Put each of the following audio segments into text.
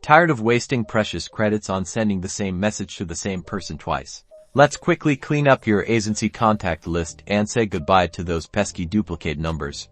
Tired of wasting precious credits on sending the same message to the same person twice? Let's quickly clean up your Aisensy contact list and say goodbye to those pesky duplicate numbers.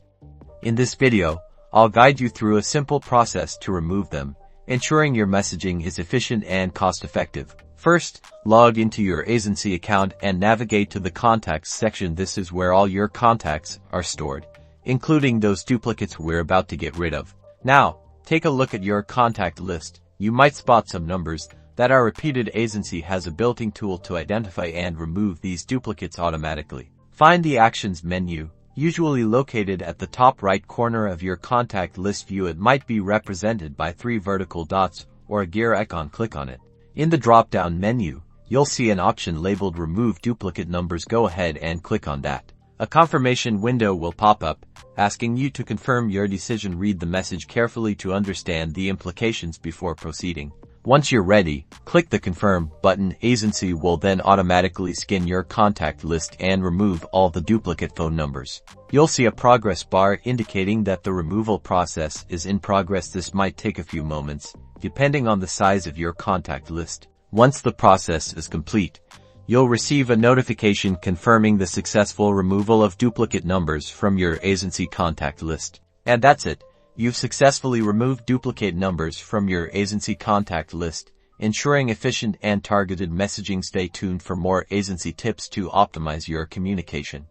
In this video, I'll guide you through a simple process to remove them, ensuring your messaging is efficient and cost-effective. First, log into your Aisensy account and navigate to the Contacts section. This is where all your contacts are stored, including those duplicates we're about to get rid of. Now, take a look at your contact list. You might spot some numbers that are repeated. Aisensy has a built-in tool to identify and remove these duplicates automatically. Find the Actions menu, usually located at the top right corner of your contact list view. It might be represented by 3 vertical dots or a gear icon. Click on it. In the drop-down menu, you'll see an option labeled Remove Duplicate Numbers. Go ahead and click on that. A confirmation window will pop up, asking you to confirm your decision. Read the message carefully to understand the implications before proceeding. Once you're ready, click the Confirm button. Aisensy will then automatically scan your contact list and remove all the duplicate phone numbers. You'll see a progress bar indicating that the removal process is in progress. This might take a few moments, depending on the size of your contact list. Once the process is complete, you'll receive a notification confirming the successful removal of duplicate numbers from your Aisensy contact list. And that's it. You've successfully removed duplicate numbers from your Aisensy contact list, ensuring efficient and targeted messaging. Stay tuned for more Aisensy tips to optimize your communication.